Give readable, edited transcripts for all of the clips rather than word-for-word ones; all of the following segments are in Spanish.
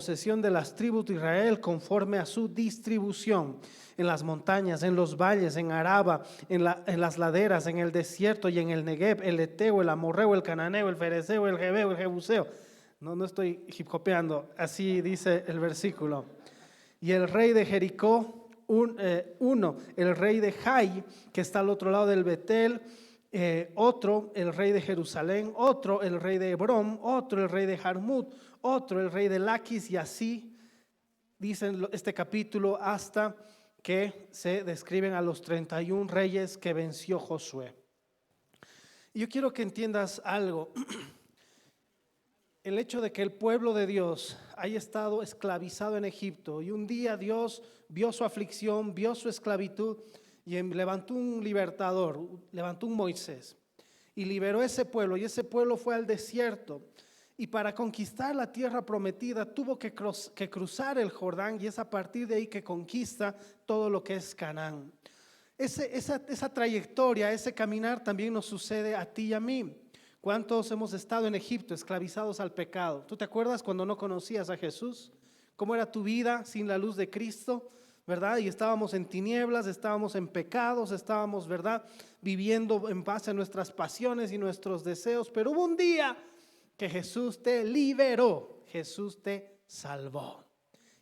posesión de las tribus de Israel conforme a su distribución, en las montañas, en los valles, en Araba, en las laderas, en el desierto y en el Negev, el Eteo, el Amorreo, el Cananeo, el Fereceo, el Jebeo, el Jebuseo. No estoy hip hopeando, así dice el versículo. Y el rey de Jericó, el rey de Jai, que está al otro lado del Betel, otro el rey de Jerusalén, otro el rey de Hebrón, otro el rey de Jarmut, otro el rey de Laquis, y así dicen este capítulo hasta que se describen a los 31 reyes que venció Josué. Y yo quiero que entiendas algo. El hecho de que el pueblo de Dios haya estado esclavizado en Egipto y un día Dios vio su aflicción, vio su esclavitud y levantó un libertador, levantó un Moisés y liberó ese pueblo, y ese pueblo fue al desierto, y para conquistar la tierra prometida tuvo que cruzar el Jordán, y es a partir de ahí que conquista todo lo que es Canaán. Esa trayectoria, ese caminar también nos sucede a ti y a mí. ¿Cuántos hemos estado en Egipto esclavizados al pecado? ¿Tú te acuerdas cuando no conocías a Jesús? ¿Cómo era tu vida sin la luz de Cristo? ¿Verdad? Y estábamos en tinieblas, estábamos en pecados, estábamos, ¿verdad?, viviendo en base a nuestras pasiones y nuestros deseos. Pero hubo un día que Jesús te liberó, Jesús te salvó.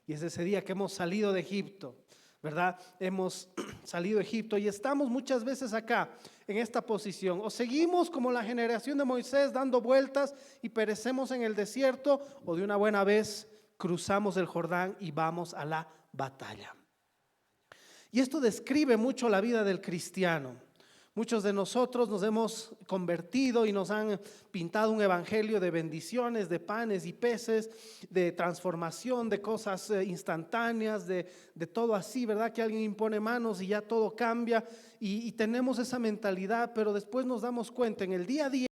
Y es ese día que hemos salido de Egipto, ¿verdad? Hemos salido de Egipto y estamos muchas veces acá en esta posición. O seguimos como la generación de Moisés dando vueltas y perecemos en el desierto, o de una buena vez cruzamos el Jordán y vamos a la batalla. Y esto describe mucho la vida del cristiano. Muchos de nosotros nos hemos convertido y nos han pintado un evangelio de bendiciones, de panes y peces, de transformación, de cosas instantáneas, de todo así, ¿verdad? Que alguien impone manos y ya todo cambia, y tenemos esa mentalidad, pero después nos damos cuenta en el día a día.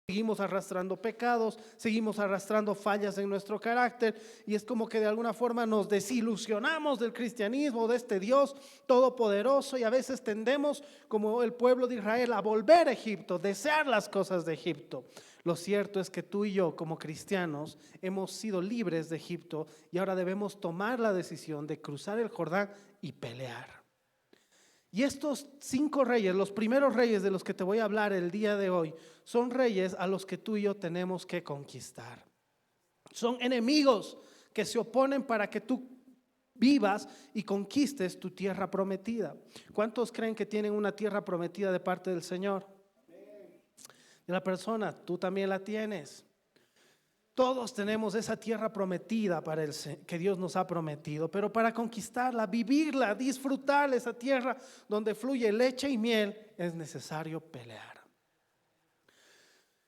Seguimos arrastrando pecados, seguimos arrastrando fallas en nuestro carácter, y es como que de alguna forma nos desilusionamos del cristianismo, de este Dios todopoderoso, y a veces tendemos, como el pueblo de Israel, a volver a Egipto, desear las cosas de Egipto. Lo cierto es que tú y yo, como cristianos, hemos sido libres de Egipto, y ahora debemos tomar la decisión de cruzar el Jordán y pelear. Y estos 5 reyes, los primeros reyes de los que te voy a hablar el día de hoy, son reyes a los que tú y yo tenemos que conquistar. Son enemigos que se oponen para que tú vivas y conquistes tu tierra prometida. ¿Cuántos creen que tienen una tierra prometida de parte del Señor? De la persona, tú también la tienes. Todos tenemos esa tierra prometida que Dios nos ha prometido, pero para conquistarla, vivirla, disfrutar esa tierra donde fluye leche y miel, es necesario pelear.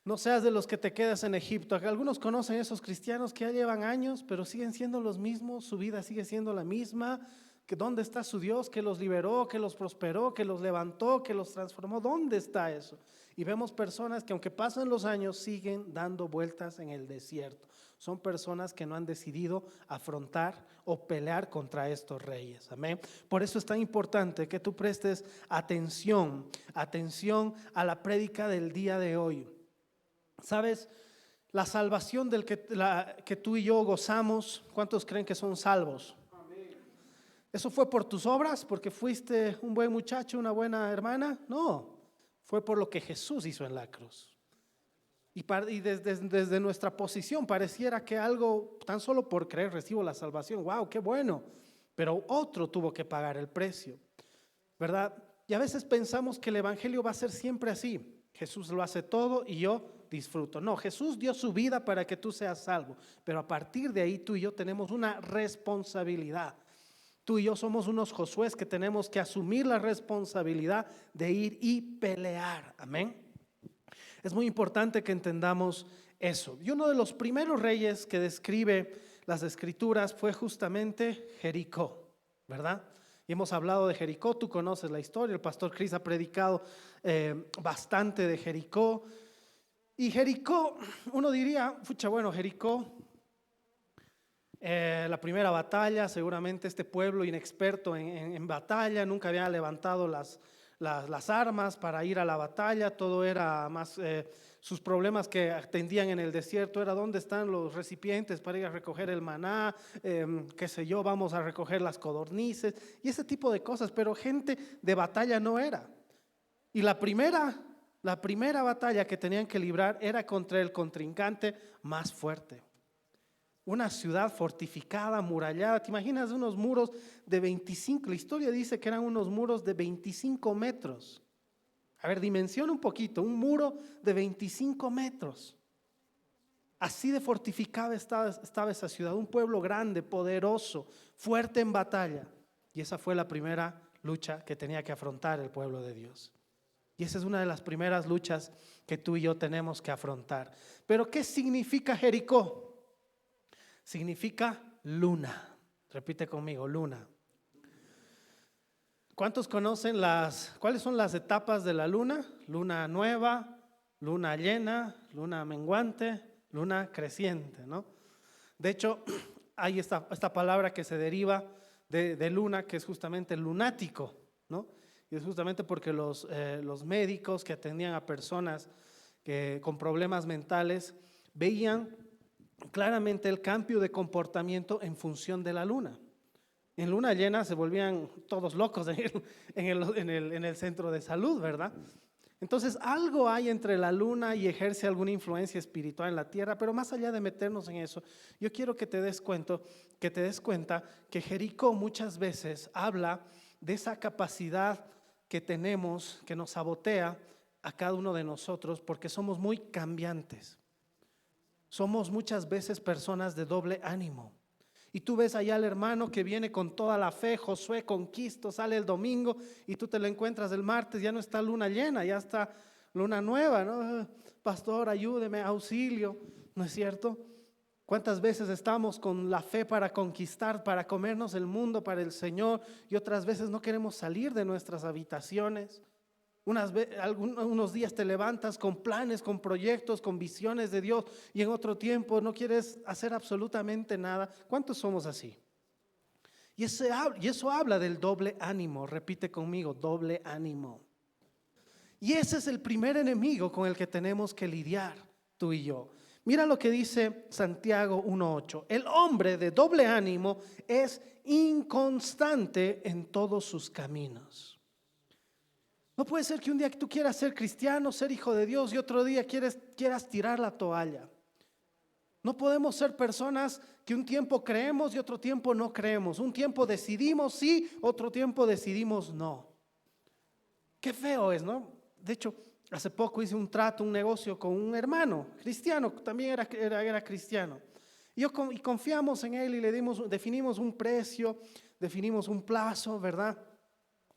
No seas de los que te quedas en Egipto. Algunos conocen a esos cristianos que ya llevan años, pero siguen siendo los mismos, su vida sigue siendo la misma. Que ¿dónde está su Dios que los liberó, que los prosperó, que los levantó, que los transformó? ¿Dónde está eso? Y vemos personas que, aunque pasan los años, siguen dando vueltas en el desierto. Son personas que no han decidido afrontar o pelear contra estos reyes. Amén. Por eso es tan importante que tú prestes atención a la prédica del día de hoy. ¿Sabes? La salvación del que tú y yo gozamos, ¿cuántos creen que son salvos? ¿Eso fue por tus obras? ¿Porque fuiste un buen muchacho, una buena hermana? No, fue por lo que Jesús hizo en la cruz. Y desde nuestra posición pareciera que algo, tan solo por creer recibo la salvación. ¡Wow! ¡Qué bueno! Pero otro tuvo que pagar el precio, ¿verdad? Y a veces pensamos que el evangelio va a ser siempre así. Jesús lo hace todo y yo disfruto. No, Jesús dio su vida para que tú seas salvo, pero a partir de ahí tú y yo tenemos una responsabilidad. Tú y yo somos unos Josués que tenemos que asumir la responsabilidad de ir y pelear. Amén. Es muy importante que entendamos eso. Y uno de los primeros reyes que describe las escrituras fue justamente Jericó, ¿verdad? Y hemos hablado de Jericó, tú conoces la historia, el pastor Chris ha predicado bastante de Jericó. Y Jericó, uno diría, pucha, bueno, Jericó, la primera batalla, seguramente este pueblo inexperto en batalla, nunca había levantado las armas para ir a la batalla, todo era más sus problemas que atendían en el desierto era dónde están los recipientes para ir a recoger el maná, qué sé yo, vamos a recoger las codornices y ese tipo de cosas, pero gente de batalla no era. Y la primera batalla que tenían que librar era contra el contrincante más fuerte. Una ciudad fortificada, amurallada. ¿Te imaginas unos muros de 25? La historia dice que eran unos muros de 25 metros. A ver, dimensiona un poquito, un muro de 25 metros. Así de fortificada estaba esa ciudad, un pueblo grande, poderoso, fuerte en batalla. Y esa fue la primera lucha que tenía que afrontar el pueblo de Dios. Y esa es una de las primeras luchas que tú y yo tenemos que afrontar. Pero ¿qué significa Jericó? Significa luna. Repite conmigo, luna. ¿Cuántos conocen cuáles son las etapas de la luna? Luna nueva, luna llena, luna menguante, luna creciente, ¿no? De hecho, hay esta palabra que se deriva de luna, que es justamente lunático, ¿no? Y es justamente porque los médicos que atendían a personas con problemas mentales veían claramente el cambio de comportamiento en función de la luna. En luna llena se volvían todos locos en el centro de salud, ¿verdad? Entonces algo hay entre la luna y ejerce alguna influencia espiritual en la tierra, pero más allá de meternos en eso, yo quiero que te des cuenta que Jericó muchas veces habla de esa capacidad que tenemos, que nos sabotea a cada uno de nosotros, porque somos muy cambiantes. Somos muchas veces personas de doble ánimo. Y tú ves allá al hermano que viene con toda la fe, Josué conquistó, sale el domingo y tú te lo encuentras el martes, ya no está luna llena, ya está luna nueva, ¿no? Pastor, ayúdeme, auxilio, ¿no es cierto? ¿Cuántas veces estamos con la fe para conquistar, para comernos el mundo para el Señor, y otras veces no queremos salir de nuestras habitaciones? Unos días te levantas con planes, con proyectos, con visiones de Dios, y en otro tiempo no quieres hacer absolutamente nada. ¿Cuántos somos así? Y eso habla del doble ánimo. Repite conmigo, doble ánimo. Y ese es el primer enemigo con el que tenemos que lidiar tú y yo. Mira lo que dice Santiago 1:8. El hombre de doble ánimo es inconstante en todos sus caminos. No puede ser que un día tú quieras ser cristiano, ser hijo de Dios, y otro día quieras tirar la toalla. No podemos ser personas que un tiempo creemos y otro tiempo no creemos. Un tiempo decidimos sí, otro tiempo decidimos no. Qué feo es, ¿no? De hecho, hace poco hice un negocio con un hermano cristiano, también era cristiano. Y confiamos en él y definimos un precio, definimos un plazo, ¿verdad?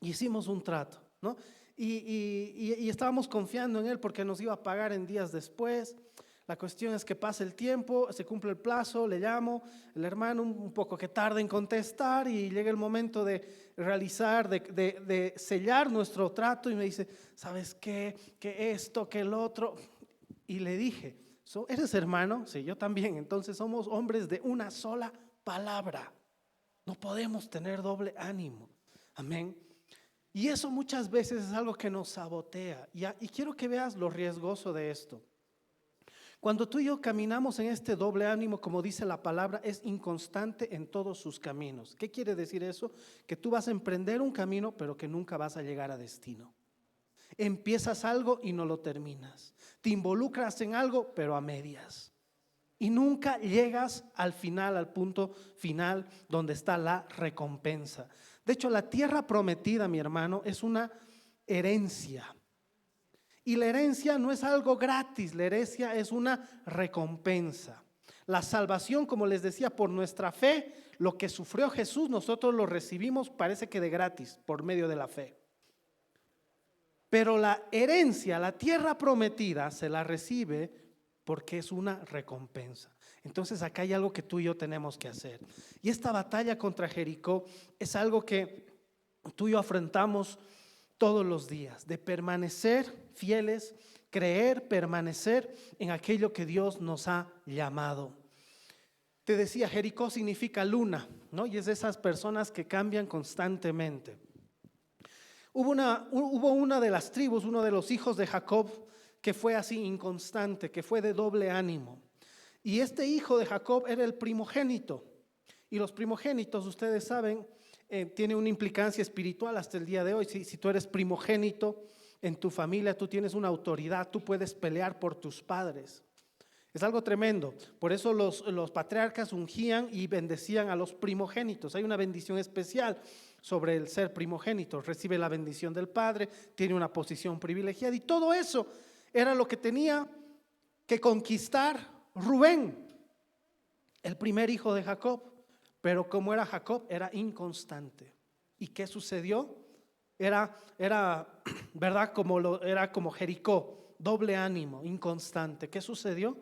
Y hicimos un trato, ¿no? Y estábamos confiando en él porque nos iba a pagar en días después. La cuestión es que pasa el tiempo, se cumple el plazo, le llamo, el hermano un poco que tarda en contestar y llega el momento de realizar, de sellar nuestro trato y me dice, ¿sabes qué? Que esto, que el otro. Y le dije, ¿eres hermano? Sí, yo también. Entonces somos hombres de una sola palabra. No podemos tener doble ánimo. Amén. Y eso muchas veces es algo que nos sabotea. Y quiero que veas lo riesgoso de esto. Cuando tú y yo caminamos en este doble ánimo, como dice la palabra, es inconstante en todos sus caminos. ¿Qué quiere decir eso? Que tú vas a emprender un camino, pero que nunca vas a llegar a destino. Empiezas algo y no lo terminas. Te involucras en algo, pero a medias. Y nunca llegas al final, al punto final donde está la recompensa. De hecho, la tierra prometida, mi hermano, es una herencia. Y la herencia no es algo gratis, la herencia es una recompensa. La salvación, como les decía, por nuestra fe, lo que sufrió Jesús, nosotros lo recibimos, parece que de gratis, por medio de la fe. Pero la herencia, la tierra prometida, se la recibe porque es una recompensa. Entonces acá hay algo que tú y yo tenemos que hacer. Y esta batalla contra Jericó es algo que tú y yo afrontamos todos los días, de permanecer fieles, creer, permanecer en aquello que Dios nos ha llamado. Te decía, Jericó significa luna, ¿no? Y es de esas personas que cambian constantemente. Hubo una de las tribus, uno de los hijos de Jacob, que fue así inconstante, que fue de doble ánimo. Y este hijo de Jacob era el primogénito. Y los primogénitos, ustedes saben, tiene una implicancia espiritual hasta el día de hoy. Si tú eres primogénito en tu familia, tú tienes una autoridad, tú puedes pelear por tus padres. Es algo tremendo. Por eso los patriarcas ungían y bendecían a los primogénitos. Hay una bendición especial sobre el ser primogénito. Recibe la bendición del padre, tiene una posición privilegiada. Y todo eso era lo que tenía que conquistar Rubén, el primer hijo de Jacob. Pero como era Jacob, era inconstante. ¿Y qué sucedió? Era ¿verdad? Era como Jericó, doble ánimo, inconstante. ¿Qué sucedió?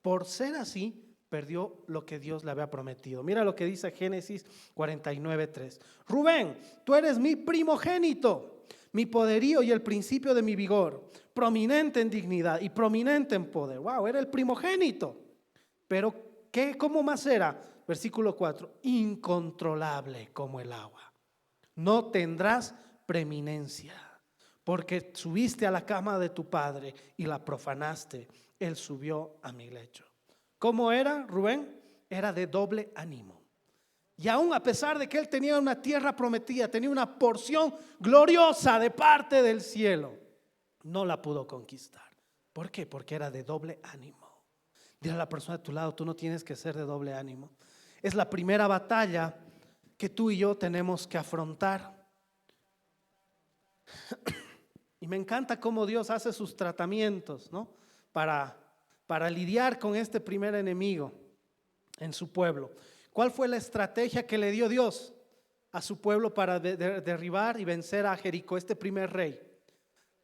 Por ser así, perdió lo que Dios le había prometido. Mira lo que dice Génesis 49:3. Rubén, tú eres mi primogénito, mi poderío y el principio de mi vigor, prominente en dignidad y prominente en poder. Wow, era el primogénito. Pero ¿cómo más era? Versículo 4, incontrolable como el agua. No tendrás preeminencia, porque subiste a la cama de tu padre y la profanaste. Él subió a mi lecho. ¿Cómo era Rubén? Era de doble ánimo. Y aún a pesar de que él tenía una tierra prometida, tenía una porción gloriosa de parte del cielo, no la pudo conquistar. ¿Por qué? Porque era de doble ánimo. Dile a la persona de tu lado, tú no tienes que ser de doble ánimo. Es la primera batalla que tú y yo tenemos que afrontar. Y me encanta cómo Dios hace sus tratamientos, ¿no? Para lidiar con este primer enemigo en su pueblo. ¿Cuál fue la estrategia que le dio Dios a su pueblo para derribar y vencer a Jericó, este primer rey?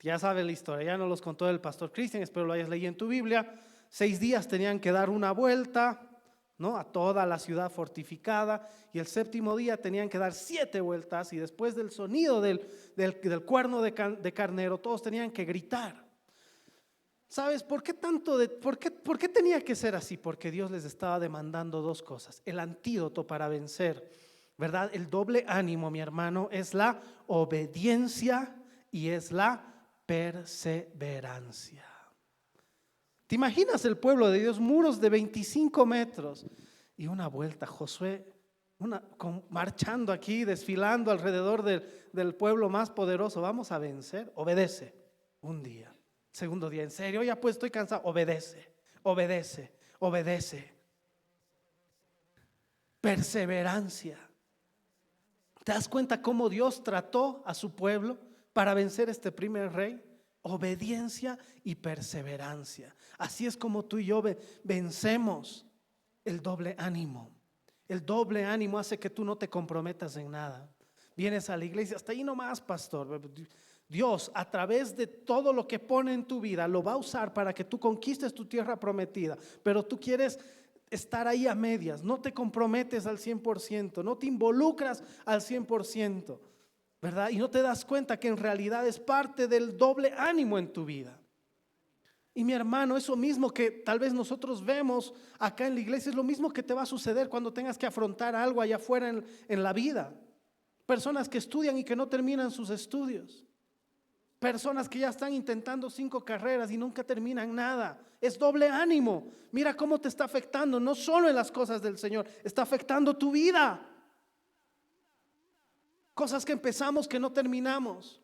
Ya sabes la historia, ya nos los contó el pastor Cristian, espero lo hayas leído en tu Biblia. 6 días tenían que dar una vuelta, ¿no? A toda la ciudad fortificada, y el 7.º día tenían que dar 7 vueltas, y después del sonido del cuerno de carnero, todos tenían que gritar. ¿Sabes por qué por qué tenía que ser así? Porque Dios les estaba demandando 2 cosas. El antídoto para vencer, ¿verdad? El doble ánimo, mi hermano, es la obediencia y es la perseverancia. ¿Te imaginas el pueblo de Dios? Muros de 25 metros y una vuelta, Josué marchando aquí, desfilando alrededor del pueblo más poderoso. Vamos a vencer, obedece. Un día, segundo día, en serio, ya pues estoy cansado, obedece, obedece, obedece. Perseverancia. ¿Te das cuenta cómo Dios trató a su pueblo para vencer este primer rey? Obediencia y perseverancia. Así es como tú y yo vencemos el doble ánimo. El doble ánimo hace que tú no te comprometas en nada. Vienes a la iglesia, hasta ahí nomás, pastor. Dios, a través de todo lo que pone en tu vida, lo va a usar para que tú conquistes tu tierra prometida. Pero tú quieres estar ahí a medias, no te comprometes al 100%, no te involucras al 100%. ¿Verdad? Y no te das cuenta que en realidad es parte del doble ánimo en tu vida. Y mi hermano, eso mismo que tal vez nosotros vemos acá en la iglesia es lo mismo que te va a suceder cuando tengas que afrontar algo allá afuera en la vida. Personas que estudian y que no terminan sus estudios. Personas que ya están intentando 5 carreras y nunca terminan nada. Es doble ánimo. Mira cómo te está afectando, no solo en las cosas del Señor, está afectando tu vida. Cosas que empezamos que no terminamos.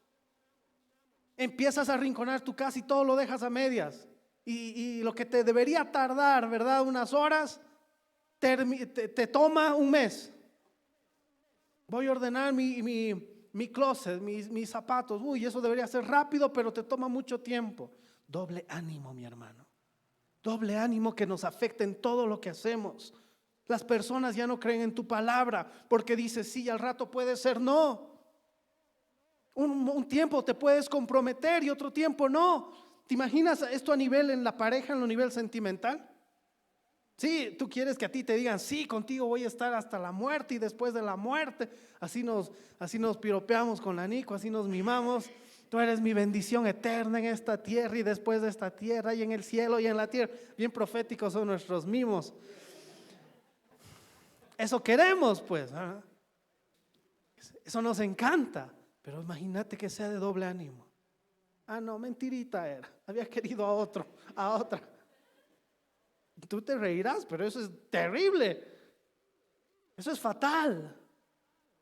Empiezas a arrinconar tu casa y todo lo dejas a medias. Y lo que te debería tardar, ¿verdad? Unas horas, te toma un mes. Voy a ordenar mi closet, mis zapatos. Uy, eso debería ser rápido, pero te toma mucho tiempo. Doble ánimo, mi hermano. Doble ánimo que nos afecta en todo lo que hacemos. Las personas ya no creen en tu palabra porque dices sí y al rato puede ser no. Un tiempo te puedes comprometer y otro tiempo no. ¿Te imaginas esto a nivel en la pareja, en lo nivel sentimental? Sí, tú quieres que a ti te digan sí, contigo voy a estar hasta la muerte y después de la muerte. Así nos piropeamos con la Nico, así nos mimamos. Tú eres mi bendición eterna en esta tierra y después de esta tierra y en el cielo y en la tierra. Bien proféticos son nuestros mimos. Eso queremos, pues. Eso nos encanta. Pero imagínate que sea de doble ánimo. Ah, no, mentirita era. Había querido a otra. Tú te reirás, pero eso es terrible. Eso es fatal.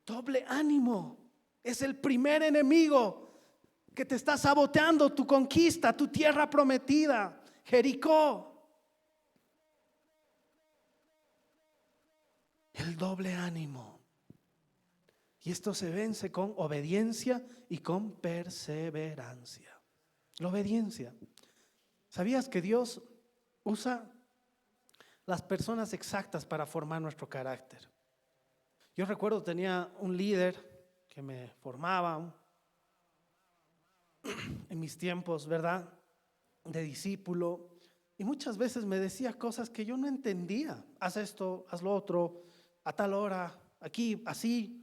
Doble ánimo. Es el primer enemigo que te está saboteando tu conquista, tu tierra prometida, Jericó. El doble ánimo. Y esto se vence con obediencia y con perseverancia. La obediencia. ¿Sabías que Dios usa las personas exactas para formar nuestro carácter? Yo recuerdo tenía un líder que me formaba en mis tiempos, ¿verdad? De discípulo. Y muchas veces me decía cosas que yo no entendía. Haz esto, haz lo otro, a tal hora, aquí, así.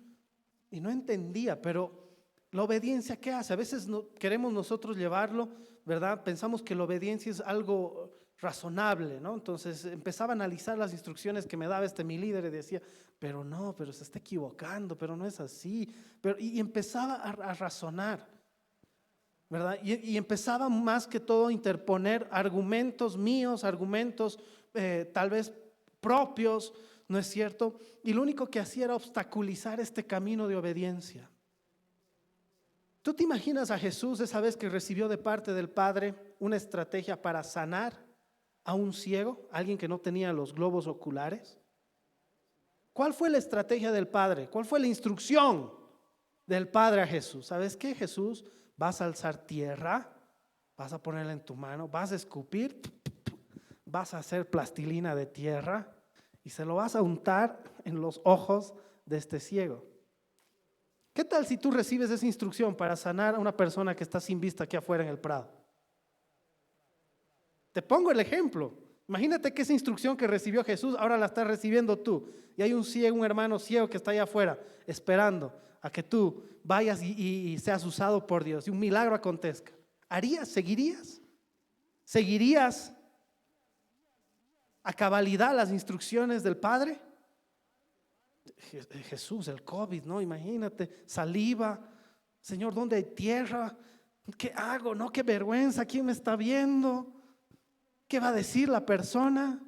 Y no entendía, pero la obediencia, ¿qué hace? A veces no, queremos nosotros llevarlo, ¿verdad? Pensamos que la obediencia es algo razonable, ¿no? Entonces empezaba a analizar las instrucciones que me daba mi líder y decía, pero no, pero se está equivocando, pero no es así. Y empezaba a razonar, ¿verdad? Y empezaba más que todo a interponer argumentos míos, argumentos tal vez propios, ¿no es cierto? Y lo único que hacía era obstaculizar este camino de obediencia. ¿Tú te imaginas a Jesús esa vez que recibió de parte del Padre una estrategia para sanar a un ciego, alguien que no tenía los globos oculares? ¿Cuál fue la estrategia del Padre? ¿Cuál fue la instrucción del Padre a Jesús? ¿Sabes qué, Jesús? Vas a alzar tierra, vas a ponerla en tu mano, vas a escupir, vas a hacer plastilina de tierra y se lo vas a untar en los ojos de este ciego. ¿Qué tal si tú recibes esa instrucción para sanar a una persona que está sin vista aquí afuera en el Prado? Te pongo el ejemplo. Imagínate que esa instrucción que recibió Jesús ahora la estás recibiendo tú. Y hay un ciego, un hermano ciego que está allá afuera esperando a que tú vayas y seas usado por Dios y un milagro acontezca. ¿Harías? ¿Seguirías? ¿Seguirías a cabalidad las instrucciones del Padre? Jesús, el COVID, ¿no? Imagínate, saliva. Señor, ¿dónde hay tierra? ¿Qué hago? No, qué vergüenza, ¿quién me está viendo? ¿Qué va a decir la persona?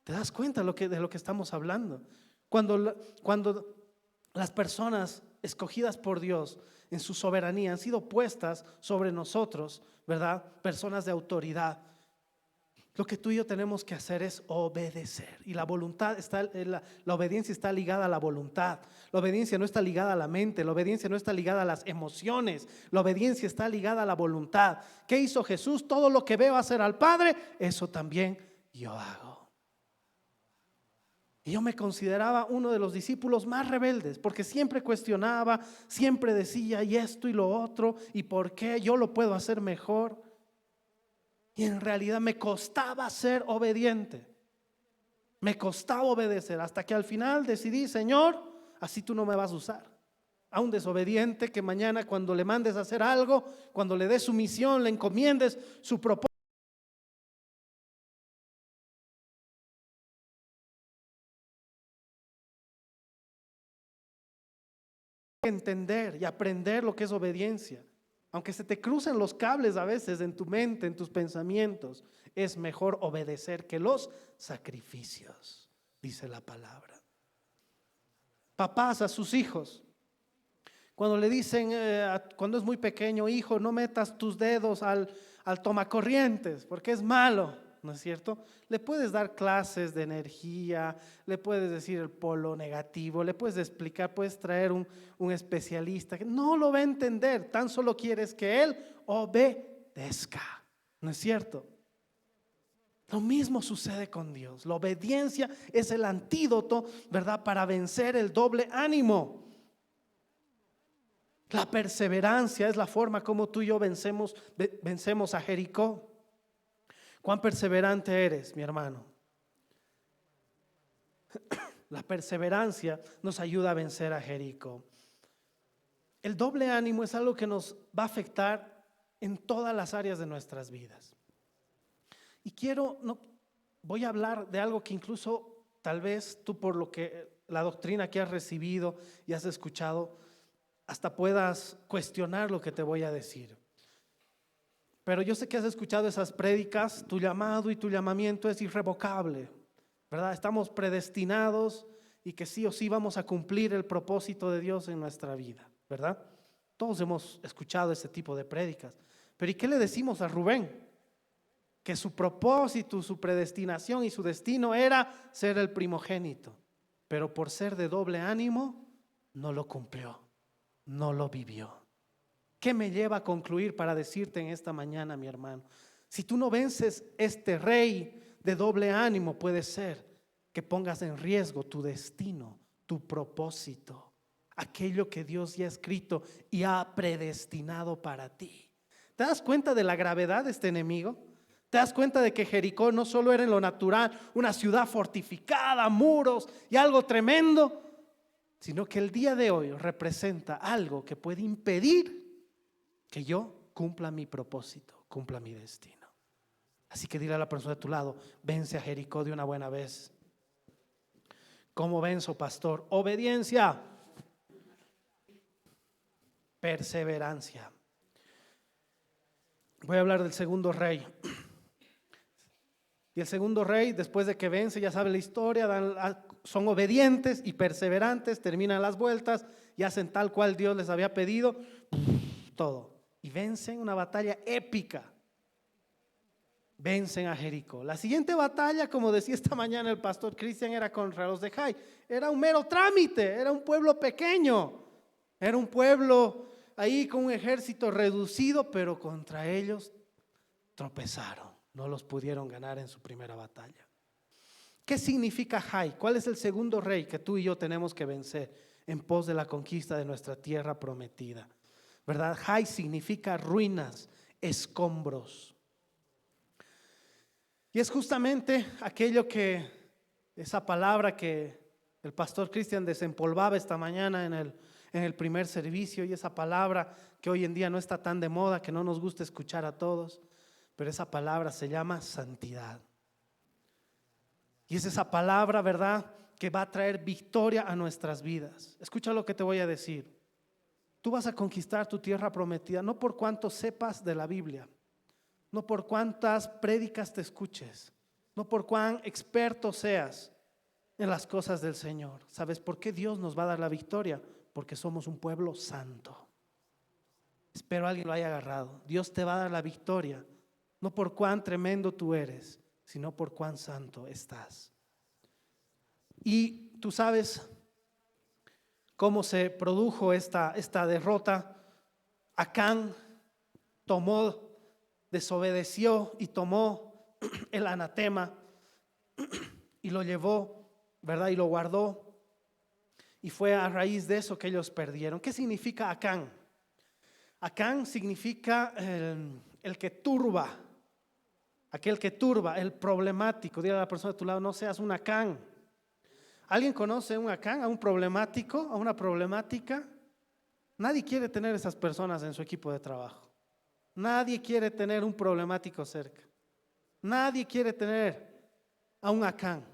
¿Te das cuenta de lo que estamos hablando? Cuando las personas escogidas por Dios en su soberanía han sido puestas sobre nosotros, ¿verdad? Personas de autoridad. Lo que tú y yo tenemos que hacer es obedecer. Y la voluntad la obediencia está ligada a la voluntad. La obediencia no está ligada a la mente. La obediencia no está ligada a las emociones. La obediencia está ligada a la voluntad. ¿Qué hizo Jesús? Todo lo que veo hacer al Padre, eso también yo hago. Y yo me consideraba uno de los discípulos más rebeldes, porque siempre cuestionaba, siempre decía y esto y lo otro, y por qué yo lo puedo hacer mejor. Y en realidad me costaba ser obediente. Me costaba obedecer hasta que al final decidí, Señor, así tú no me vas a usar. A un desobediente que mañana cuando le mandes a hacer algo, cuando le des su misión, le encomiendes su propósito, entender y aprender lo que es obediencia. Aunque se te crucen los cables a veces en tu mente, en tus pensamientos, es mejor obedecer que los sacrificios, dice la palabra. Papás a sus hijos, cuando le dicen, cuando es muy pequeño, hijo, no metas tus dedos al tomacorrientes, porque es malo, ¿no es cierto? Le puedes dar clases de energía, le puedes decir el polo negativo, le puedes explicar, puedes traer un especialista que no lo va a entender, tan solo quieres que él obedezca, ¿no es cierto? Lo mismo sucede con Dios. La obediencia es el antídoto, ¿verdad?, para vencer el doble ánimo. La perseverancia es la forma como tú y yo vencemos a Jericó. ¿Cuán perseverante eres, mi hermano? La perseverancia nos ayuda a vencer a Jericó. El doble ánimo es algo que nos va a afectar en todas las áreas de nuestras vidas. Y voy a hablar de algo que incluso tal vez tú, por lo que la doctrina que has recibido y has escuchado, hasta puedas cuestionar lo que te voy a decir. Pero yo sé que has escuchado esas prédicas, tu llamado y tu llamamiento es irrevocable, ¿verdad? Estamos predestinados y que sí o sí vamos a cumplir el propósito de Dios en nuestra vida, ¿verdad? Todos hemos escuchado ese tipo de prédicas. Pero ¿y qué le decimos a Rubén? Que su propósito, su predestinación y su destino era ser el primogénito. Pero por ser de doble ánimo, no lo cumplió, no lo vivió. ¿Qué me lleva a concluir para decirte en esta mañana, mi hermano? Si tú no vences este rey de doble ánimo, puede ser que pongas en riesgo tu destino, tu propósito, aquello que Dios ya ha escrito y ha predestinado para ti. ¿Te das cuenta de la gravedad de este enemigo? ¿Te das cuenta de que Jericó no solo era en lo natural una ciudad fortificada, muros y algo tremendo, sino que el día de hoy representa algo que puede impedir que yo cumpla mi propósito, cumpla mi destino? Así que dile a la persona de tu lado: vence a Jericó de una buena vez. ¿Cómo venzo, pastor? Obediencia, perseverancia. Voy a hablar del segundo rey. Y el segundo rey, después de que vence, ya sabe la historia, son obedientes y perseverantes, terminan las vueltas y hacen tal cual Dios les había pedido, todo. Y vencen una batalla épica. Vencen a Jericó. La siguiente batalla, como decía esta mañana el pastor Cristian, era contra los de Jai. Era un mero trámite, era un pueblo pequeño, era un pueblo ahí con un ejército reducido, pero contra ellos tropezaron, no los pudieron ganar en su primera batalla. ¿Qué significa Jai? ¿Cuál es el segundo rey que tú y yo tenemos que vencer en pos de la conquista de nuestra tierra prometida? ¿Verdad? Jai significa ruinas, escombros. Y es justamente aquello que, esa palabra que el pastor Cristian desempolvaba esta mañana en el primer servicio, y esa palabra que hoy en día no está tan de moda, que no nos gusta escuchar a todos, pero esa palabra se llama santidad. Y es esa palabra, ¿verdad?, que va a traer victoria a nuestras vidas. Escucha lo que te voy a decir. Tú vas a conquistar tu tierra prometida no por cuánto sepas de la Biblia, no por cuántas prédicas te escuches, no por cuán experto seas en las cosas del Señor. ¿Sabes por qué Dios nos va a dar la victoria? Porque somos un pueblo santo. Espero alguien lo haya agarrado. Dios te va a dar la victoria no por cuán tremendo tú eres, sino por cuán santo estás. Y tú sabes cómo se produjo esta derrota. Acán desobedeció y tomó el anatema y lo llevó, ¿verdad? Y lo guardó. Y fue a raíz de eso que ellos perdieron. ¿Qué significa Acán? Acán significa el que turba, aquel que turba, el problemático. Dile a la persona de tu lado: no seas un Acán. ¿Alguien conoce un Acán, a un problemático, a una problemática? Nadie quiere tener esas personas en su equipo de trabajo. Nadie quiere tener un problemático cerca. Nadie quiere tener a un Acán.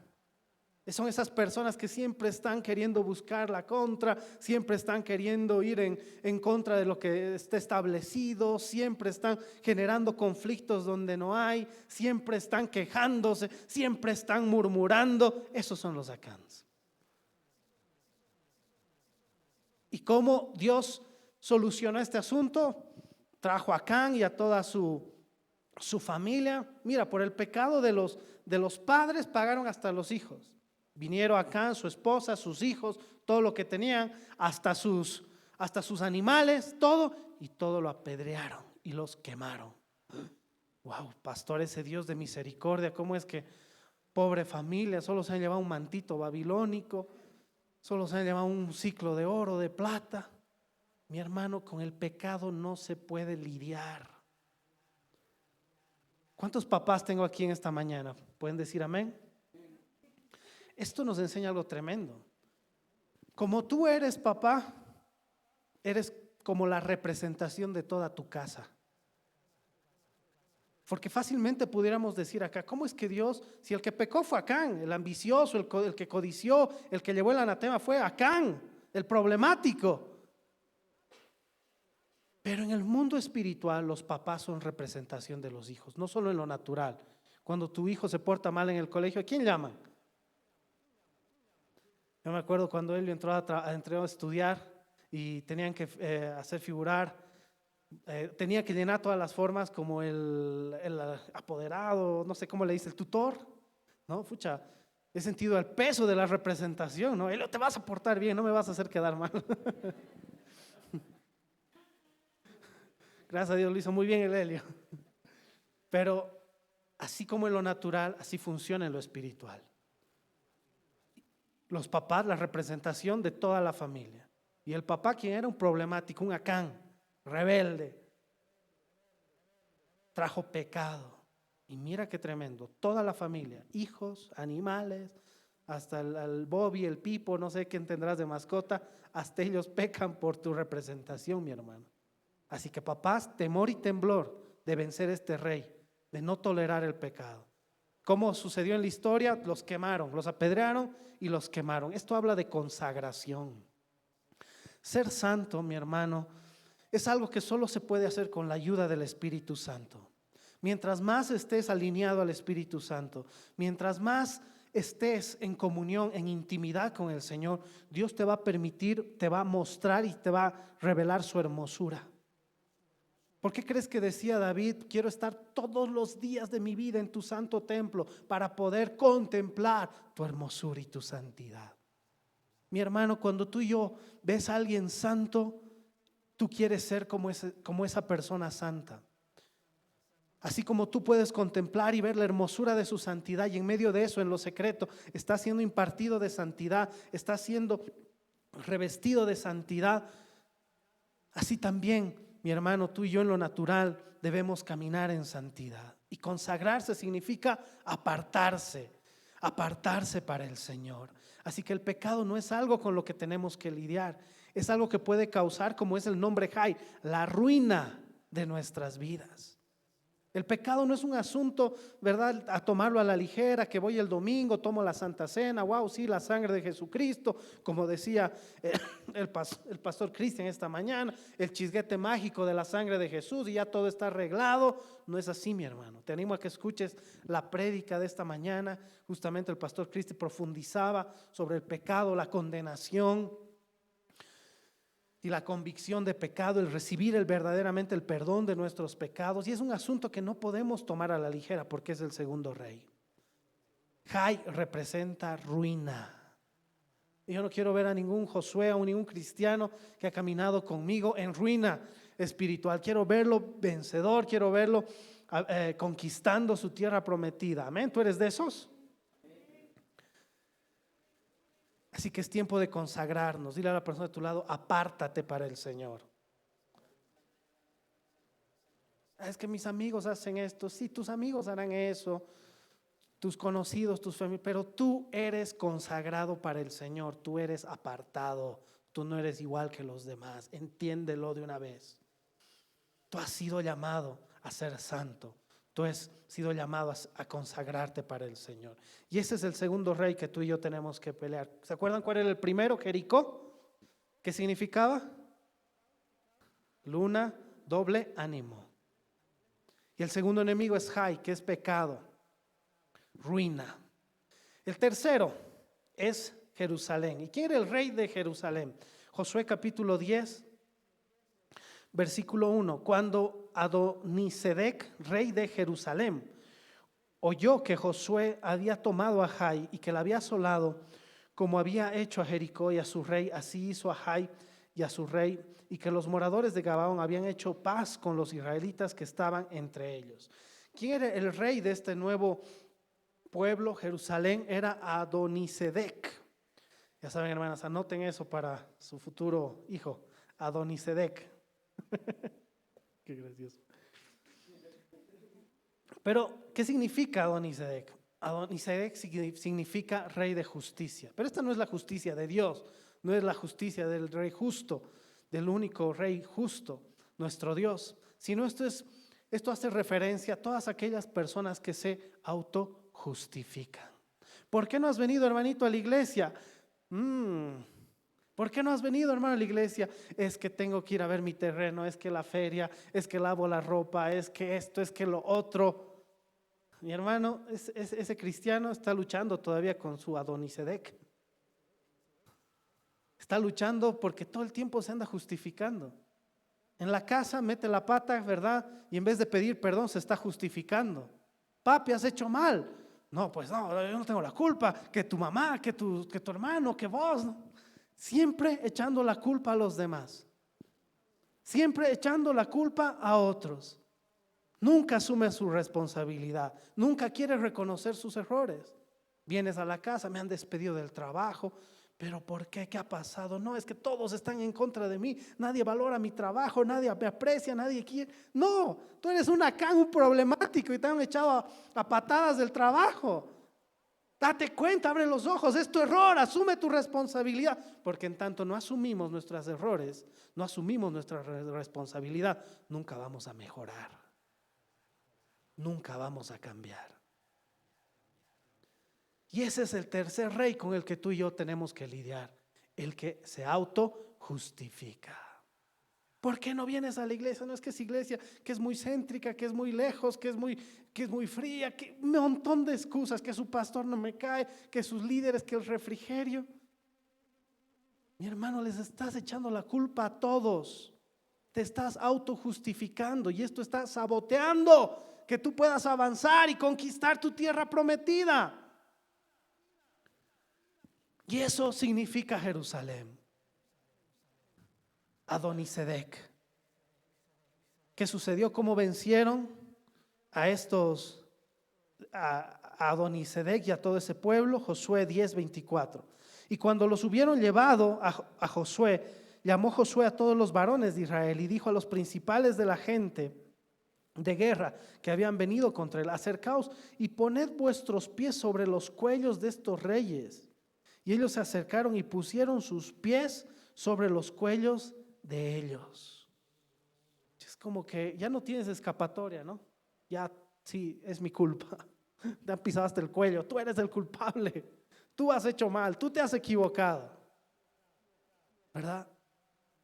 Son esas personas que siempre están queriendo buscar la contra, siempre están queriendo ir en contra de lo que está establecido, siempre están generando conflictos donde no hay, siempre están quejándose, siempre están murmurando. Esos son los Acáns. ¿Y cómo Dios solucionó este asunto? Trajo a Acán y a toda su familia. Mira, por el pecado de los padres pagaron hasta los hijos. Vinieron Acán, su esposa, sus hijos, todo lo que tenían, hasta sus animales, todo, y todo lo apedrearon y los quemaron. Wow, pastor, ese Dios de misericordia, ¿cómo es que pobre familia, solo se han llevado un mantito babilónico, solo se han llevado un ciclo de oro, de plata? Mi hermano, con el pecado no se puede lidiar. ¿Cuántos papás tengo aquí en esta mañana? ¿Pueden decir amén? Esto nos enseña algo tremendo. Como tú eres papá, eres como la representación de toda tu casa. Porque fácilmente pudiéramos decir acá: ¿cómo es que Dios, si el que pecó fue Acán, el ambicioso, el que codició, el que llevó el anatema fue Acán, el problemático? Pero en el mundo espiritual los papás son representación de los hijos, no solo en lo natural. Cuando tu hijo se porta mal en el colegio, ¿a quién llaman? Yo me acuerdo cuando él entró a estudiar y tenían que hacer figurar, tenía que llenar todas las formas como el apoderado, no sé cómo le dice, el tutor, ¿no? Fucha, he sentido el peso de la representación, ¿no? Elio, te vas a portar bien, no me vas a hacer quedar mal. Gracias a Dios lo hizo muy bien el Helio. Pero así como en lo natural, así funciona en lo espiritual. Los papás, la representación de toda la familia. Y el papá, quien era un problemático, un Acán, rebelde, trajo pecado. Y mira qué tremendo, toda la familia, hijos, animales, hasta el Bobby, el Pipo, no sé quién tendrás de mascota, hasta ellos pecan por tu representación, mi hermano. Así que papás, temor y temblor de vencer este rey, de no tolerar el pecado. ¿Cómo sucedió en la historia? Los quemaron, los apedrearon y los quemaron. Esto habla de consagración. Ser santo, mi hermano, es algo que solo se puede hacer con la ayuda del Espíritu Santo. Mientras más estés alineado al Espíritu Santo, mientras más estés en comunión, en intimidad con el Señor, Dios te va a permitir, te va a mostrar y te va a revelar su hermosura. ¿Por qué crees que decía David, quiero estar todos los días de mi vida en tu santo templo para poder contemplar tu hermosura y tu santidad? Mi hermano, cuando tú y yo ves a alguien santo, tú quieres ser como esa persona santa. Así como tú puedes contemplar y ver la hermosura de su santidad y en medio de eso, en lo secreto, está siendo impartido de santidad, está siendo revestido de santidad. Así también, mi hermano, tú y yo en lo natural debemos caminar en santidad. Y consagrarse significa apartarse para el Señor. Así que el pecado no es algo con lo que tenemos que lidiar, es algo que puede causar, como es el nombre Jai, la ruina de nuestras vidas. El pecado no es un asunto, ¿verdad?, a tomarlo a la ligera, que voy el domingo, tomo la Santa Cena, wow, sí, la sangre de Jesucristo, como decía el pastor Cristian esta mañana, el chisguete mágico de la sangre de Jesús y ya todo está arreglado. No es así, mi hermano. Te animo a que escuches la prédica de esta mañana. Justamente el pastor Cristian profundizaba sobre el pecado, la condenación y la convicción de pecado, el recibir verdaderamente el perdón de nuestros pecados. Y es un asunto que no podemos tomar a la ligera porque es el segundo rey. Jai representa ruina. Y yo no quiero ver a ningún Josué o ningún cristiano que ha caminado conmigo en ruina espiritual. Quiero verlo vencedor, quiero verlo conquistando su tierra prometida. Amén. ¿Tú eres de esos? Así que es tiempo de consagrarnos. Dile a la persona de tu lado, apártate para el Señor. Es que mis amigos hacen esto. Sí, tus amigos harán eso, tus conocidos, tus familiares, pero tú eres consagrado para el Señor. Tú eres apartado. Tú no eres igual que los demás. Entiéndelo de una vez. Tú has sido llamado a ser santo. Tú has sido llamado a consagrarte para el Señor. Y ese es el segundo rey que tú y yo tenemos que pelear. ¿Se acuerdan cuál era el primero? Jericó. ¿Qué significaba? Luna, doble ánimo. Y el segundo enemigo es Jai, que es pecado, ruina. El tercero es Jerusalén. ¿Y quién era el rey de Jerusalén? Josué capítulo 10. Versículo 1, cuando Adonisedec, rey de Jerusalén, oyó que Josué había tomado a Jai y que la había asolado, como había hecho a Jericó y a su rey, así hizo a Jai y a su rey, y que los moradores de Gabaón habían hecho paz con los israelitas que estaban entre ellos. ¿Quién era el rey de este nuevo pueblo, Jerusalén? Era Adonisedec. Ya saben, hermanas, anoten eso para su futuro hijo, Adonisedec. Qué gracioso. Pero, ¿qué significa Adonisedec? Adonisedec significa rey de justicia. Pero esta no es la justicia de Dios, no es la justicia del rey justo, del único rey justo, nuestro Dios, sino esto hace referencia a todas aquellas personas que se autojustifican. ¿Por qué no has venido, hermanito, a la iglesia? ¿Por qué no has venido, hermano, a la iglesia? Es que tengo que ir a ver mi terreno, es que la feria, es que lavo la ropa, es que esto, es que lo otro. Mi hermano, ese cristiano está luchando todavía con su Adonisedec. Está luchando porque todo el tiempo se anda justificando. En la casa mete la pata, ¿verdad? Y en vez de pedir perdón se está justificando. Papi, has hecho mal. No, pues no, yo no tengo la culpa. Que tu mamá, que tu hermano, que vos. ¿No? Siempre echando la culpa a los demás. Siempre echando la culpa a otros. Nunca asume su responsabilidad. Nunca quiere reconocer sus errores. Vienes a la casa, me han despedido del trabajo. ¿Pero por qué? ¿Qué ha pasado? No, es que todos están en contra de mí. Nadie valora mi trabajo, nadie me aprecia, nadie quiere. No, tú eres un problemático y te han echado a patadas del trabajo. Date cuenta, abre los ojos, es tu error, asume tu responsabilidad. Porque en tanto no asumimos nuestros errores, no asumimos nuestra responsabilidad, nunca vamos a mejorar. Nunca vamos a cambiar. Y ese es el tercer rey con el que tú y yo tenemos que lidiar, el que se autojustifica. ¿Por qué no vienes a la iglesia? No es que es iglesia que es muy céntrica, que es muy lejos, que es muy fría, que un montón de excusas, que su pastor no me cae, que sus líderes, que el refrigerio. Mi hermano, les estás echando la culpa a todos. Te estás autojustificando y esto está saboteando que tú puedas avanzar y conquistar tu tierra prometida. Y eso significa Jerusalén. Adonisedec. ¿Qué sucedió? ¿Cómo vencieron a Adonisedec y a todo ese pueblo? Josué 10:24. Y cuando los hubieron llevado a Josué, llamó Josué a todos los varones de Israel y dijo a los principales de la gente de guerra que habían venido contra él: acercaos y poned vuestros pies sobre los cuellos de estos reyes. Y ellos se acercaron y pusieron sus pies sobre los cuellos de ellos. Es como que ya no tienes escapatoria, ¿no? Ya, sí, es mi culpa. Te han pisado hasta el cuello, tú eres el culpable. Tú has hecho mal, tú te has equivocado, ¿verdad?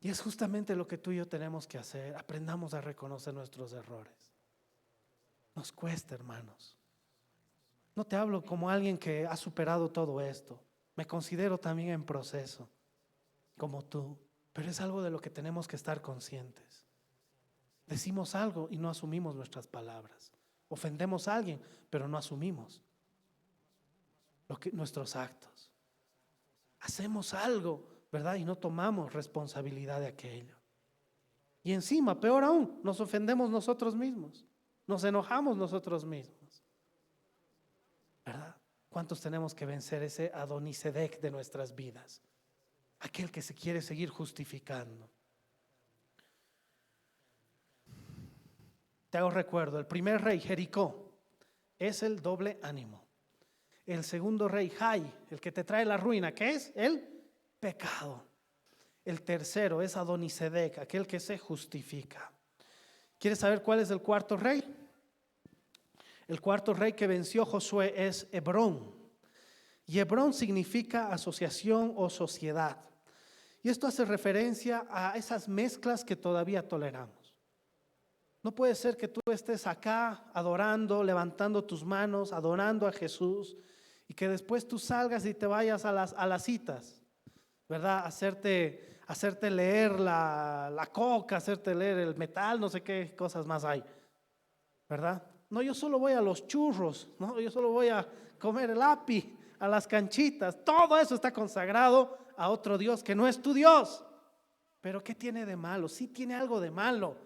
Y es justamente lo que tú y yo tenemos que hacer. Aprendamos a reconocer nuestros errores. Nos cuesta, hermanos. No te hablo como alguien que ha superado todo esto. Me considero también en proceso, como tú, pero es algo de lo que tenemos que estar conscientes. Decimos algo y no asumimos nuestras palabras. Ofendemos a alguien, pero no asumimos nuestros actos. Hacemos algo, ¿verdad? Y no tomamos responsabilidad de aquello. Y encima, peor aún, nos ofendemos nosotros mismos, nos enojamos nosotros mismos, ¿verdad? ¿Cuántos tenemos que vencer ese Adonisedec de nuestras vidas? Aquel que se quiere seguir justificando. Te hago recuerdo, el primer rey, Jericó, es el doble ánimo. El segundo rey, Jai, el que te trae la ruina, ¿qué es? El pecado. El tercero es Adonisedec, aquel que se justifica. ¿Quieres saber cuál es el cuarto rey? El cuarto rey que venció Josué es Hebrón. Y Hebrón significa asociación o sociedad. Y esto hace referencia a esas mezclas que todavía toleramos. No puede ser que tú estés acá adorando, levantando tus manos, adorando a Jesús, y que después tú salgas y te vayas a las citas, ¿verdad? Hacerte leer la coca, hacerte leer el metal, no sé qué cosas más hay, ¿verdad? No, yo solo voy a los churros, no, yo solo voy a comer el api, a las canchitas. Todo eso está consagrado a otro Dios que no es tu Dios. Pero ¿qué tiene de malo? Sí tiene algo de malo,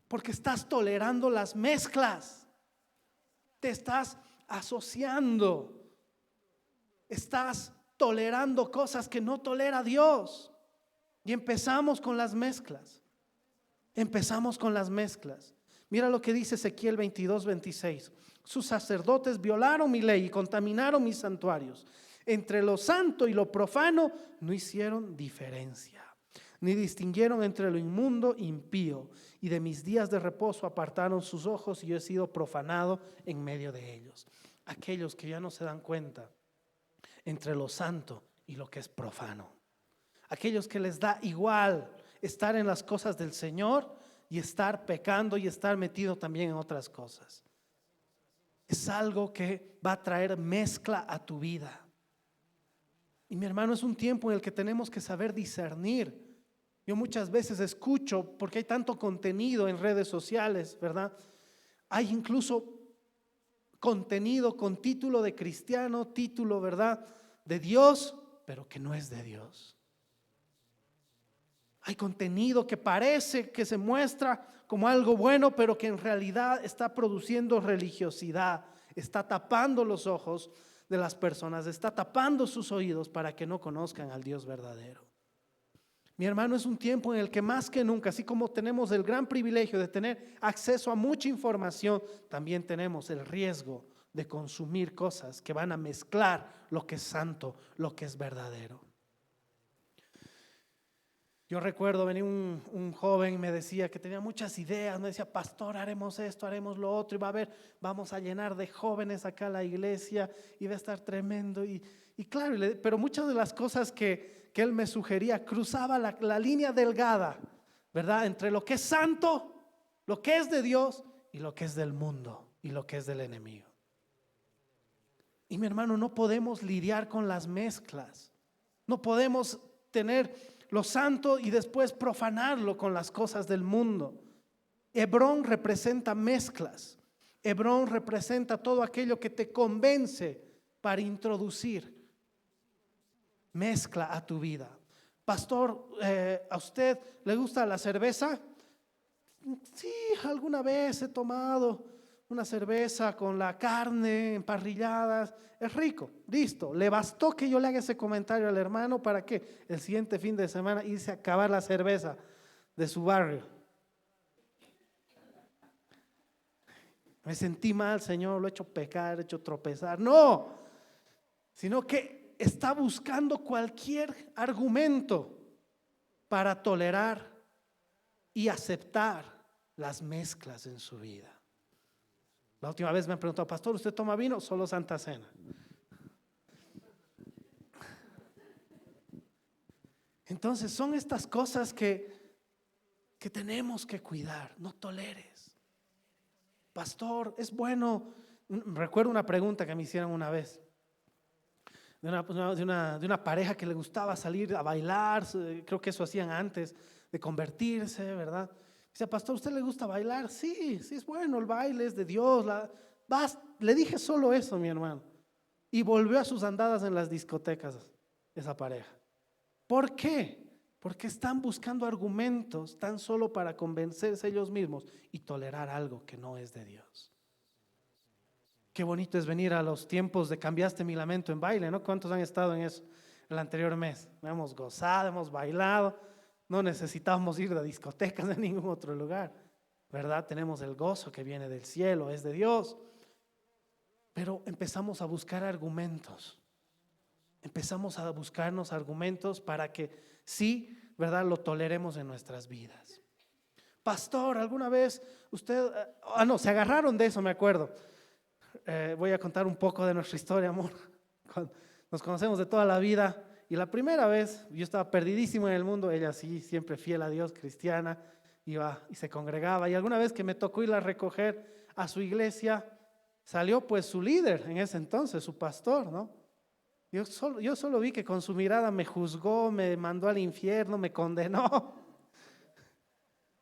porque estás tolerando las mezclas, te estás asociando, estás tolerando cosas que no tolera Dios. Y empezamos con las mezclas. Mira lo que dice Ezequiel 22:26. Sus sacerdotes violaron mi ley y contaminaron mis santuarios. Entre lo santo y lo profano no hicieron diferencia, ni distinguieron entre lo inmundo e impío. Y de mis días de reposo apartaron sus ojos y yo he sido profanado en medio de ellos. Aquellos que ya no se dan cuenta entre lo santo y lo que es profano. aquellos que les da igual estar en las cosas del Señor y estar pecando y estar metido también en otras cosas. Es algo que va a traer mezcla a tu vida. Y mi hermano, es un tiempo en el que tenemos que saber discernir. Yo muchas veces escucho, porque hay tanto contenido en redes sociales, ¿verdad? Hay incluso contenido con título de cristiano, título, ¿verdad?, de Dios, pero que no es de Dios. Hay contenido que parece que se muestra como algo bueno, pero que en realidad está produciendo religiosidad, está tapando los ojos de las personas, está tapando sus oídos para que no conozcan al Dios verdadero. Mi hermano, es un tiempo en el que más que nunca, así como tenemos el gran privilegio de tener acceso a mucha información, también tenemos el riesgo de consumir cosas que van a mezclar lo que es santo, lo que es verdadero. Yo recuerdo, venía un joven y me decía que tenía muchas ideas, me decía: pastor, haremos esto, haremos lo otro, y vamos a llenar de jóvenes acá la iglesia y va a estar tremendo. Y claro, pero muchas de las cosas que él me sugería cruzaba la línea delgada, ¿verdad?, entre lo que es santo, lo que es de Dios, y lo que es del mundo y lo que es del enemigo. Y mi hermano, no podemos lidiar con las mezclas, no podemos tener lo santo y después profanarlo con las cosas del mundo. Hebrón representa mezclas. Hebrón representa todo aquello que te convence para introducir mezcla a tu vida. Pastor, ¿a usted le gusta la cerveza? Sí, alguna vez he tomado una cerveza con la carne, emparrilladas, es rico, listo. Le bastó que yo le haga ese comentario al hermano para que el siguiente fin de semana irse a acabar la cerveza de su barrio. Me sentí mal, Señor, lo he hecho pecar, he hecho tropezar. No, sino que está buscando cualquier argumento para tolerar y aceptar las mezclas en su vida. La última vez me han preguntado: pastor, ¿usted toma vino? Solo Santa Cena. Entonces son estas cosas que tenemos que cuidar. No toleres. Pastor, es bueno. Recuerdo una pregunta que me hicieron una vez de una pareja que le gustaba salir a bailar. Creo que eso hacían antes de convertirse, ¿verdad? Dice: pastor, ¿usted le gusta bailar? Sí, es bueno, el baile es de Dios. Le dije solo eso, mi hermano. Y volvió a sus andadas en las discotecas esa pareja. ¿Por qué? Porque están buscando argumentos tan solo para convencerse ellos mismos y tolerar algo que no es de Dios. Qué bonito es venir a los tiempos de Cambiaste mi lamento en baile, ¿no? ¿Cuántos han estado en eso el anterior mes? Hemos gozado, hemos bailado. No necesitamos ir a discotecas de ningún otro lugar, ¿verdad? Tenemos el gozo que viene del cielo, es de Dios. Pero empezamos a buscar argumentos. Empezamos a buscarnos argumentos para que sí, ¿verdad?, lo toleremos en nuestras vidas. Pastor, ¿alguna vez usted? Se agarraron de eso, me acuerdo. Voy a contar un poco de nuestra historia, amor. Nos conocemos de toda la vida. Y la primera vez yo estaba perdidísimo en el mundo, ella sí, siempre fiel a Dios, cristiana, iba y se congregaba. Y alguna vez que me tocó irla a recoger a su iglesia, salió pues su líder en ese entonces, su pastor, ¿no? Yo solo vi que con su mirada me juzgó, me mandó al infierno, me condenó.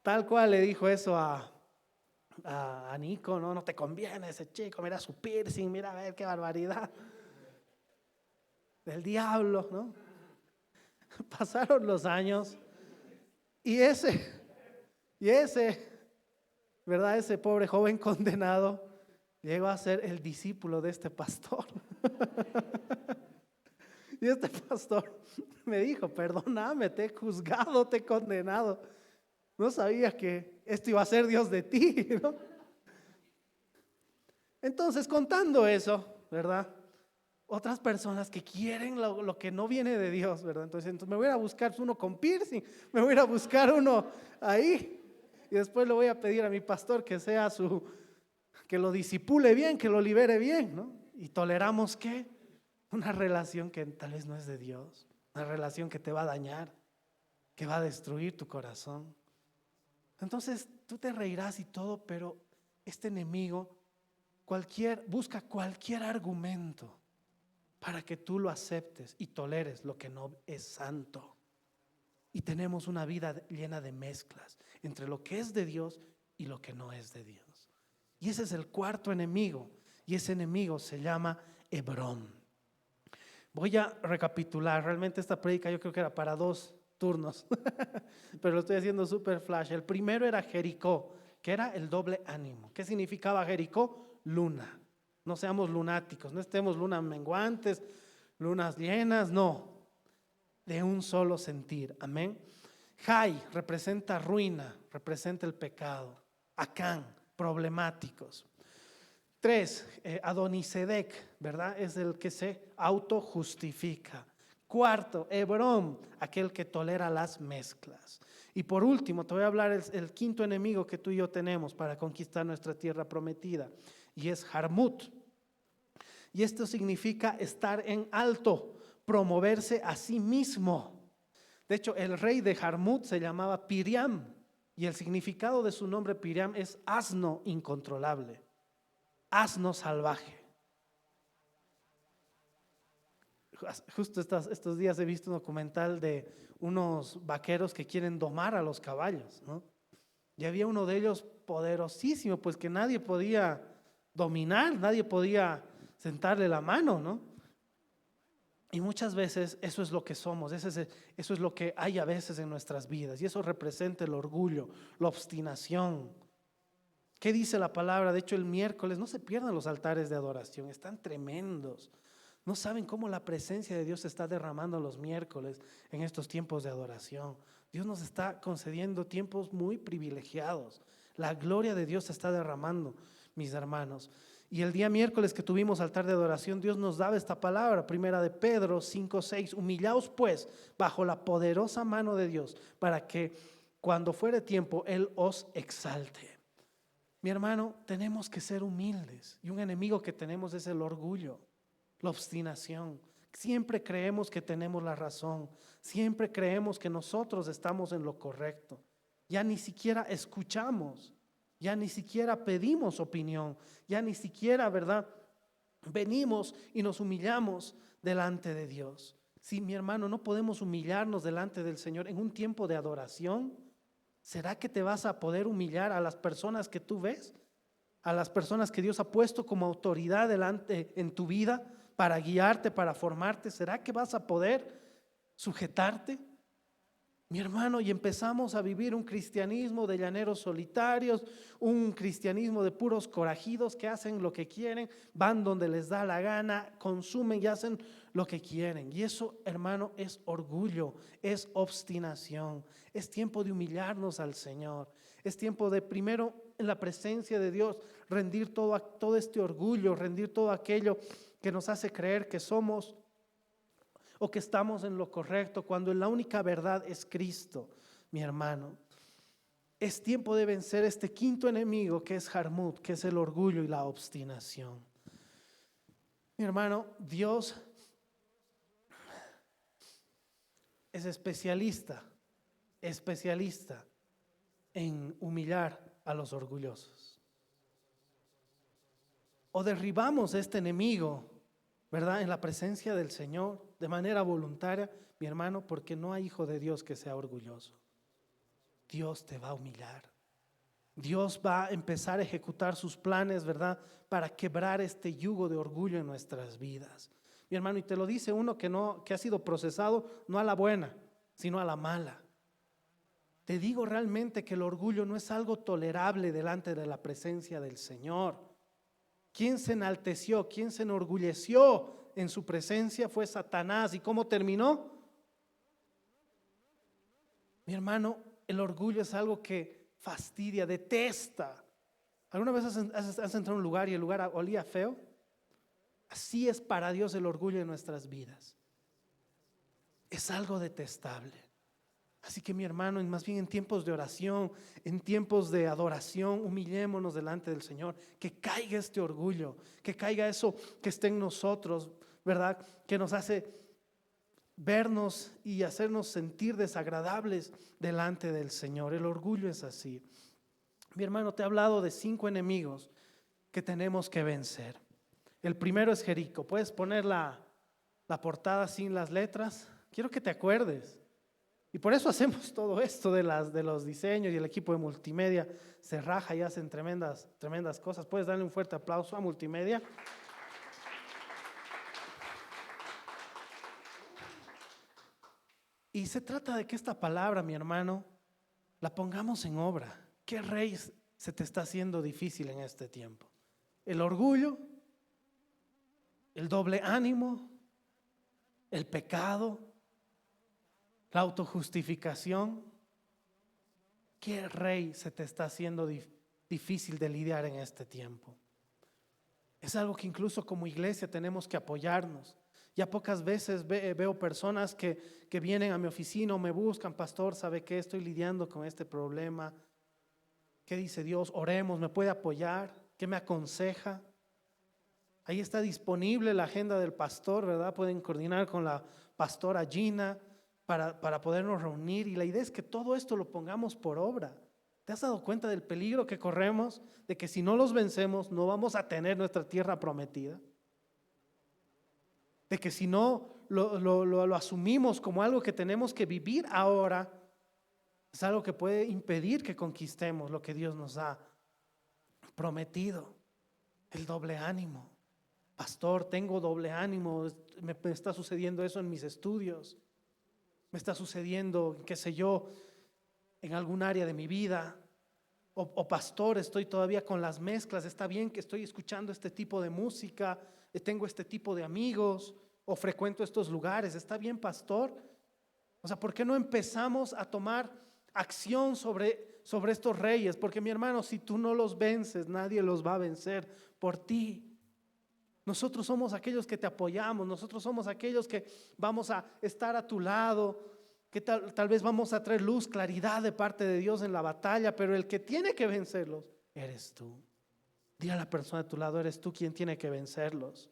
Tal cual le dijo eso a Nico: no te conviene ese chico, mira su piercing, mira a ver qué barbaridad. Del diablo, ¿no? Pasaron los años y ese, ¿verdad?, ese pobre joven condenado llegó a ser el discípulo de este pastor. Y este pastor me dijo: perdóname, te he juzgado, te he condenado. No sabía que esto iba a ser Dios de ti, ¿no? Entonces, contando eso, ¿verdad?, otras personas que quieren lo que no viene de Dios, ¿verdad? Entonces me voy a buscar uno con piercing, me voy a buscar uno ahí, y después le voy a pedir a mi pastor que sea que lo disipule bien, que lo libere bien, ¿no? Y toleramos ¿qué? Una relación que tal vez no es de Dios. una relación que te va a dañar, que va a destruir tu corazón. Entonces tú te reirás y todo, pero este enemigo busca cualquier argumento para que tú lo aceptes y toleres lo que no es santo. Y tenemos una vida llena de mezclas entre lo que es de Dios y lo que no es de Dios. Y ese es el cuarto enemigo, y ese enemigo se llama Hebrón. Voy a recapitular. Realmente esta prédica yo creo que era para 2 turnos, pero lo estoy haciendo súper flash. El primero era Jericó, que era el doble ánimo. ¿Qué significaba Jericó? Luna. No seamos lunáticos, no estemos lunas menguantes, lunas llenas, no, de un solo sentir. Amén. Jai representa ruina, representa el pecado. Acán, problemáticos. 3, Adonisedec, ¿verdad? Es el que se autojustifica. 4, Hebrón, aquel que tolera las mezclas. Y por último, te voy a hablar el quinto enemigo que tú y yo tenemos para conquistar nuestra tierra prometida, y es Jarmut. Y esto significa estar en alto, promoverse a sí mismo. De hecho, el rey de Jarmut se llamaba Piriam, y el significado de su nombre Piriam es asno incontrolable, asno salvaje. Justo estos días he visto un documental de unos vaqueros que quieren domar a los caballos, ¿no? Y había uno de ellos poderosísimo, pues que nadie podía dominar, nadie podía sentarle la mano, ¿no? Y muchas veces eso es lo que somos, eso es lo que hay a veces en nuestras vidas, y eso representa el orgullo, la obstinación. ¿Qué dice la palabra? De hecho, el miércoles no se pierdan los altares de adoración, están tremendos. No saben cómo la presencia de Dios se está derramando los miércoles en estos tiempos de adoración. Dios nos está concediendo tiempos muy privilegiados. La gloria de Dios se está derramando, mis hermanos. Y el día miércoles que tuvimos altar de adoración, Dios nos daba esta palabra, primera de Pedro 5:6. Humillaos pues bajo la poderosa mano de Dios, para que cuando fuere tiempo Él os exalte. Mi hermano, tenemos que ser humildes, y un enemigo que tenemos es el orgullo, la obstinación. Siempre creemos que tenemos la razón, siempre creemos que nosotros estamos en lo correcto. Ya ni siquiera escuchamos, ya ni siquiera pedimos opinión, ya ni siquiera, ¿verdad?, venimos y nos humillamos delante de Dios. Sí, mi hermano, no podemos humillarnos delante del Señor en un tiempo de adoración. ¿Será que te vas a poder humillar a las personas que tú ves? A las personas que Dios ha puesto como autoridad delante en tu vida para guiarte, para formarte. ¿Será que vas a poder sujetarte? Mi hermano, y empezamos a vivir un cristianismo de llaneros solitarios, un cristianismo de puros corajidos que hacen lo que quieren, van donde les da la gana, consumen y hacen lo que quieren. Y eso, hermano, es orgullo, es obstinación. Es tiempo de humillarnos al Señor. Es tiempo de, primero, en la presencia de Dios, rendir todo este orgullo, rendir todo aquello que nos hace creer que somos o que estamos en lo correcto, cuando la única verdad es Cristo, mi hermano. Es tiempo de vencer este quinto enemigo, que es Jarmut, que es el orgullo y la obstinación. Mi hermano, Dios es especialista en humillar a los orgullosos. O derribamos este enemigo, ¿verdad?, en la presencia del Señor de manera voluntaria, mi hermano, porque no hay hijo de Dios que sea orgulloso. Dios te va a humillar. Dios va a empezar a ejecutar sus planes, ¿verdad?, para quebrar este yugo de orgullo en nuestras vidas. Mi hermano, y te lo dice uno que ha sido procesado no a la buena, sino a la mala. Te digo realmente que el orgullo no es algo tolerable delante de la presencia del Señor. ¿Quién se enalteció? ¿Quién se enorgulleció en su presencia? Fue Satanás. ¿Y cómo terminó? Mi hermano, el orgullo es algo que fastidia, detesta. ¿Alguna vez has entrado a un lugar y el lugar olía feo? Así es para Dios el orgullo en nuestras vidas. Es algo detestable. Así que mi hermano, más bien en tiempos de oración, en tiempos de adoración, humillémonos delante del Señor. Que caiga este orgullo, que caiga eso que esté en nosotros, ¿verdad?, que nos hace vernos y hacernos sentir desagradables delante del Señor. El orgullo es así. Mi hermano, te he hablado de 5 enemigos que tenemos que vencer. El primero es Jericó. ¿Puedes poner la portada sin las letras? Quiero que te acuerdes. Y por eso hacemos todo esto de los diseños, y el equipo de multimedia se raja y hacen tremendas cosas. Puedes darle un fuerte aplauso a multimedia. Y se trata de que esta palabra, mi hermano, la pongamos en obra. ¿Qué rey se te está haciendo difícil en este tiempo? ¿El orgullo? ¿El doble ánimo? ¿El pecado? ¿La autojustificación? ¿Qué rey se te está haciendo difícil de lidiar en este tiempo? Es algo que incluso como iglesia tenemos que apoyarnos. Ya pocas veces veo personas que vienen a mi oficina o me buscan: pastor, ¿sabe qué? Estoy lidiando con este problema. ¿Qué dice Dios? Oremos, ¿me puede apoyar? ¿Qué me aconseja? Ahí está disponible la agenda del pastor, ¿verdad? Pueden coordinar con la pastora Gina para podernos reunir. Y la idea es que todo esto lo pongamos por obra. ¿Te has dado cuenta del peligro que corremos? De que si no los vencemos no vamos a tener nuestra tierra prometida. De que si no lo asumimos como algo que tenemos que vivir ahora, es algo que puede impedir que conquistemos lo que Dios nos ha prometido. El doble ánimo. Pastor, tengo doble ánimo, me está sucediendo eso en mis estudios, me está sucediendo, qué sé yo, en algún área de mi vida. O pastor, estoy todavía con las mezclas, está bien que estoy escuchando este tipo de música, tengo este tipo de amigos, o frecuento estos lugares, está bien, pastor. O sea, ¿por qué no empezamos a tomar acción sobre estos reyes? Porque mi hermano, si tú no los vences, nadie los va a vencer por ti. Nosotros somos aquellos que te apoyamos, nosotros somos aquellos que vamos a estar a tu lado, que tal vez vamos a traer luz, claridad de parte de Dios en la batalla, pero el que tiene que vencerlos eres tú. Dile a la persona de tu lado: eres tú quien tiene que vencerlos.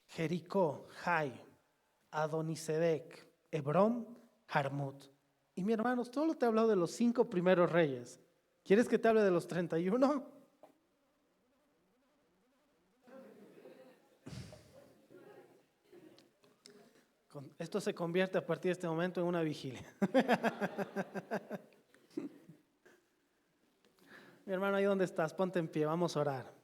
Jericó, Jai, Adonisedec, Hebrón, Jarmut. Y mi hermano, solo te he hablado de los 5 primeros reyes. ¿Quieres que te hable de los 31? Esto se convierte a partir de este momento en una vigilia. Mi hermano, ahí donde estás, ponte en pie, vamos a orar.